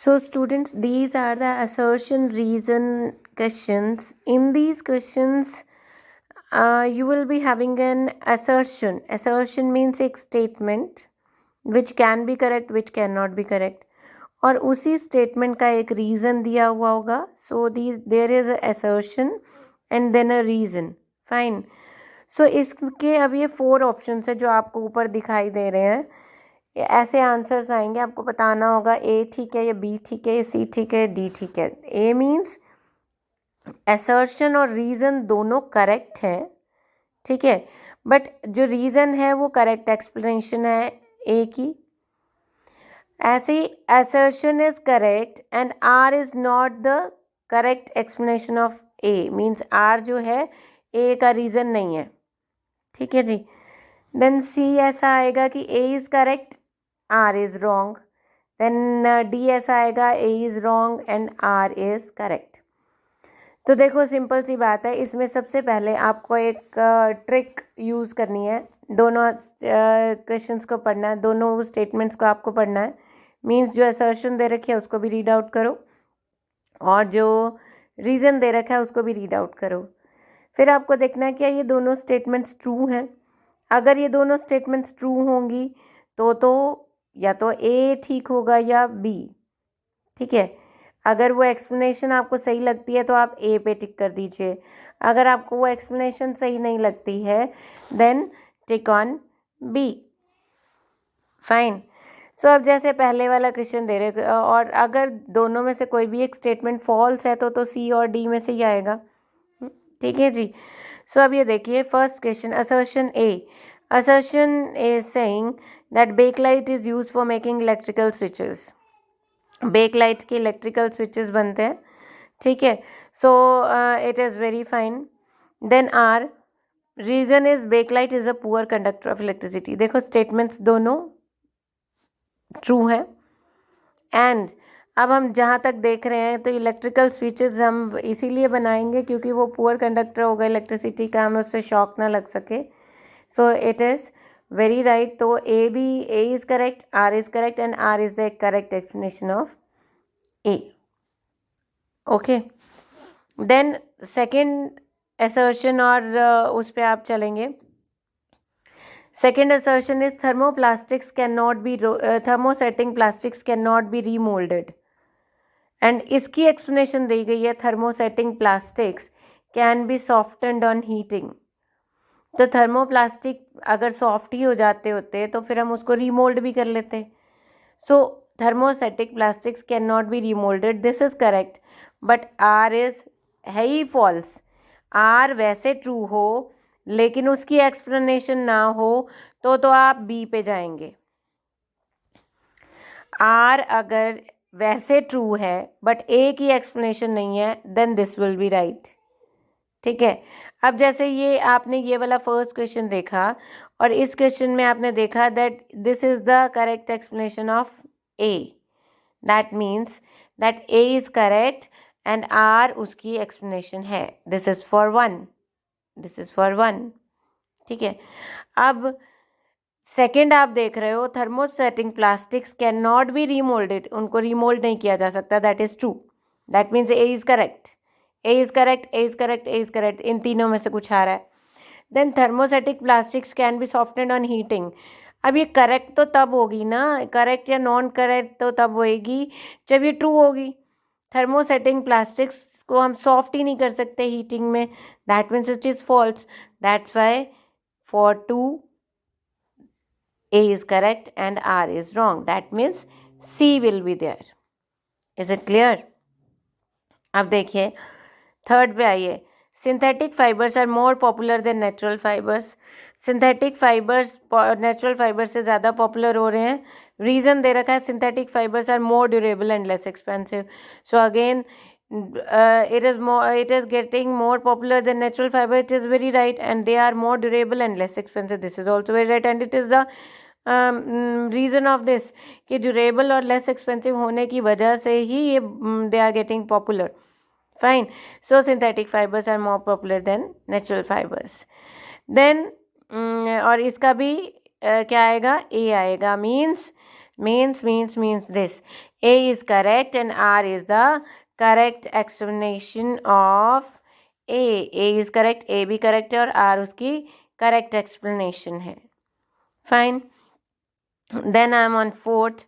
So students, these are the assertion reason questions. In these questions, you will be having an assertion. Assertion means एक statement which can be correct, which cannot be correct. और उसी statement का एक reason दिया हुआ होगा. So there is a assertion and then a reason. Fine. So इसके अब ये 4 options है जो आपको ऊपर दिखाई दे रहे हैं. ऐसे आंसर्स आएंगे, आपको बताना होगा ए ठीक है या बी ठीक है या सी ठीक है डी ठीक है. ए मीन्स असर्शन और रीज़न दोनों करेक्ट हैं, ठीक है, बट जो रीज़न है वो करेक्ट एक्सप्लेनेशन है ए की. ऐसे ही assertion is correct and R is not the correct explanation of A, means R जो है ए का रीज़न नहीं है, ठीक है जी. देन सी ऐसा आएगा कि ए is correct, R is wrong. Then D ऐसा आएगा A is wrong and R is correct. तो देखो सिंपल सी बात है, इसमें सबसे पहले आपको एक ट्रिक यूज़ करनी है. दोनों क्वेश्चंस को पढ़ना है, दोनों स्टेटमेंट्स को आपको पढ़ना है. मीन्स जो असर्शन दे रखी है उसको भी रीड आउट करो और जो रीज़न दे रखा है उसको भी रीड आउट करो. फिर आपको देखना है क्या ये दोनों स्टेटमेंट्स ट्रू हैं. अगर ये दोनों स्टेटमेंट्स ट्रू होंगी तो या तो ए ठीक होगा या बी, ठीक है. अगर वो एक्सप्लेनेशन आपको सही लगती है तो आप ए पे टिक कर दीजिए. अगर आपको वो एक्सप्लेनेशन सही नहीं लगती है then tick on B. Fine. So अब जैसे पहले वाला क्वेश्चन दे रहे, और अगर दोनों में से कोई भी एक स्टेटमेंट फॉल्स है तो सी और डी में से ही आएगा, ठीक है जी. सो अब ये देखिए first question, assertion A. Assertion is saying that bakelite is used for making electrical switches. Bakelite के electrical switches बनते हैं, ठीक है. So it is very fine. Then R, reason is bakelite is a poor conductor of electricity. देखो statements दोनों true हैं. And अब हम जहाँ तक देख रहे हैं तो इलेक्ट्रिकल स्विचेस हम इसीलिए बनाएंगे क्योंकि वो पुअर कंडक्टर होगा इलेक्ट्रिसिटी का, हमें उससे शॉक ना लग सके. So it is very right. तो A is correct, R is correct and R is the correct explanation of A. Okay. Then second assertion और उस पे आप चलेंगे. Second assertion is thermoplastics cannot be thermosetting plastics cannot be remolded. And इसकी explanation दी गई है thermosetting plastics can be softened on heating. तो thermoplastic अगर सॉफ्ट ही हो जाते होते तो फिर हम उसको रीमोल्ड भी कर लेते. So thermosetting plastics can not be remoulded, this is correct, but R is है ही फॉल्स. आर वैसे ट्रू हो लेकिन उसकी एक्सप्लेनेशन ना हो तो आप बी पे जाएंगे. आर अगर वैसे ट्रू है बट ए की एक्सप्लेनेशन नहीं है then this will be right, ठीक है. अब जैसे ये आपने ये वाला फर्स्ट क्वेश्चन देखा और इस क्वेश्चन में आपने देखा that this is the correct explanation of A. That means that A is correct and R उसकी एक्सप्लेनेशन है. This is for one, this is for one, ठीक है. अब सेकेंड आप देख रहे हो thermosetting plastics can not be remoulded, उनको रीमोल्ड नहीं किया जा सकता. That is true. That means A is correct, A is correct, A is correct, A is correct. इन तीनों में से कुछ आ रहा है. Then thermosetting plastics can be softened on heating. अब ये करेक्ट तो तब होगी ना, करेक्ट या नॉन करेक्ट तो तब होएगी जब ये ट्रू होगी. थर्मोसेटिंग प्लास्टिक्स को हम सॉफ्ट ही नहीं कर सकते हीटिंग में, that means it is false. That's why for 2 A is correct and R is wrong. That means C will be there. Is it clear? अब देखिए थर्ड पे आइए. Synthetic fibres are more popular than natural fibres. Synthetic fibres natural fibre से ज़्यादा popular हो रहे हैं. Reason दे रखा है synthetic fibres are more durable and less expensive. So again it is getting more popular than natural fiber. It is very right, and they are more durable and less expensive. This is also very right, and it is the reason of this कि durable और less expensive होने की वजह से ही ये they are getting popular. Fine. So synthetic fibres are more popular than natural fibres. Then और इसका भी क्या आएगा, ए आएगा. Means this A is correct and R is the correct explanation of A. A is correct, A भी correct है और R उसकी correct explanation है. Fine. Then I am on 4th.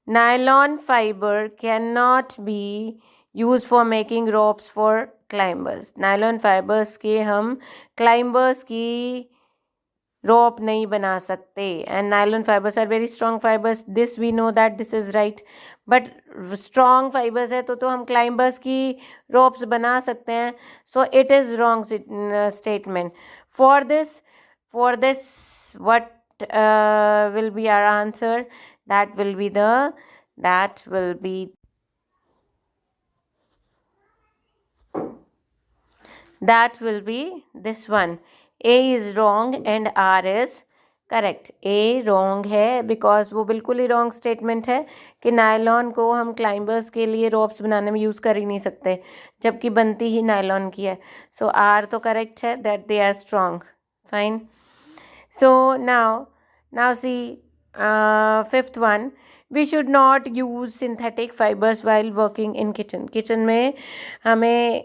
Nylon fiber cannot be used for making ropes for climbers. Nylon fibers के हम climbers की rope नहीं बना सकते. And nylon fibers are very strong fibers. This we know that this is right. But strong fibers है तो हम climbers की ropes बना सकते हैं. So it is wrong statement. For this what will be our answer? That will be this one. A is wrong and R is correct. A wrong है because वो बिल्कुल ही रॉन्ग स्टेटमेंट है कि nylon को हम क्लाइंबर्स के लिए ropes बनाने में यूज़ कर ही नहीं सकते जबकि बनती ही नायलॉन की है. सो आर तो करेक्ट है that they are strong. Fine. So now see fifth one. We should not use synthetic fibres while working in kitchen. Kitchen में हमें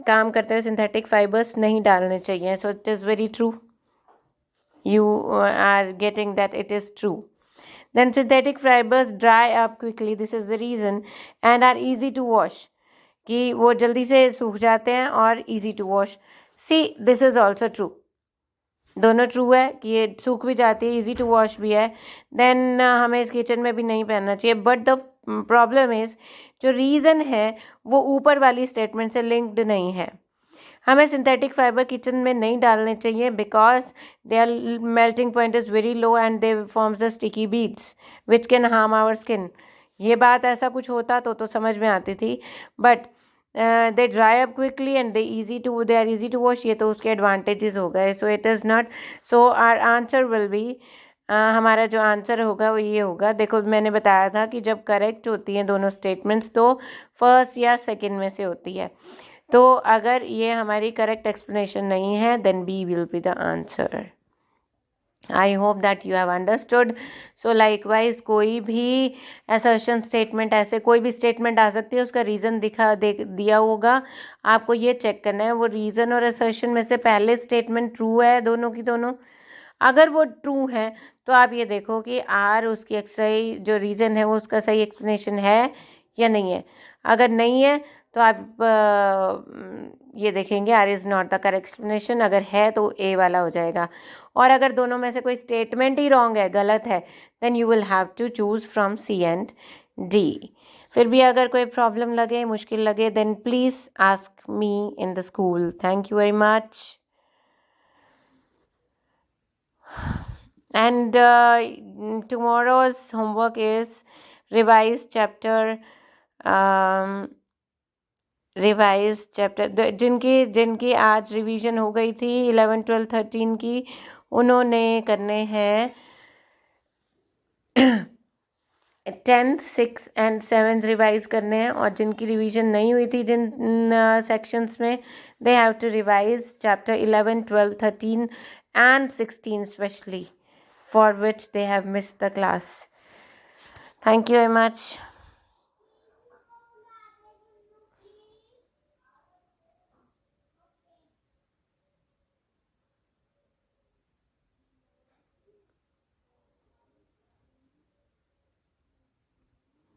काम करते हुए सिंथेटिक फाइबर्स नहीं डालने चाहिए. सो it is very true. You are getting that it is true. Then synthetic fibers dry up quickly. This is the reason and are easy to wash. कि वो जल्दी से सूख जाते हैं और easy to wash. See, this is also true. दोनों true है कि ये सूख भी जाती है, easy to wash भी है. Then हमें इस किचन में भी नहीं पहनना चाहिए. But the problem is जो रीज़न है वो ऊपर वाली स्टेटमेंट से लिंक्ड नहीं है. हमें सिंथेटिक फाइबर किचन में नहीं डालने चाहिए because their melting point is very low and they forms the sticky beads which can harm our skin. ये बात ऐसा कुछ होता तो समझ में आती थी. But they dry up quickly and they are easy to wash. ये तो उसके एडवांटेजेस हो गए. So it is not. So our answer will be हमारा जो आंसर होगा वो ये होगा. देखो मैंने बताया था कि जब करेक्ट होती हैं दोनों स्टेटमेंट्स तो फर्स्ट या सेकेंड में से होती है. तो अगर ये हमारी करेक्ट एक्सप्लेनेशन नहीं है then B will be the answer. I hope that you have understood. So likewise कोई भी असर्शन स्टेटमेंट ऐसे कोई भी स्टेटमेंट आ सकती है उसका रीज़न दिया होगा. आपको ये चेक करना है वो रीज़न और असर्शन में से पहले स्टेटमेंट ट्रू है दोनों की दोनों. अगर वो ट्रू है तो आप ये देखो कि आर उसकी सही जो रीज़न है वो उसका सही एक्सप्लेनेशन है या नहीं है. अगर नहीं है तो आप ये देखेंगे R is not the correct explanation. अगर है तो ए वाला हो जाएगा. और अगर दोनों में से कोई स्टेटमेंट ही रॉन्ग है, गलत है, then you will have to choose from C and D. फिर भी अगर कोई प्रॉब्लम लगे, मुश्किल लगे, then please ask me in the school. Thank you very much. And tomorrow's homework is revise chapter जिनकी आज रिवीजन हो गई थी 11, 12, 13 की, उन्होंने करने हैं 10th, 6th and 7th revise करने हैं. और जिनकी रिवीजन नहीं हुई थी जिन सेक्शंस में, they have to revise chapter 11, 12, 13 and 16 especially, for which they have missed the class. Thank you very much.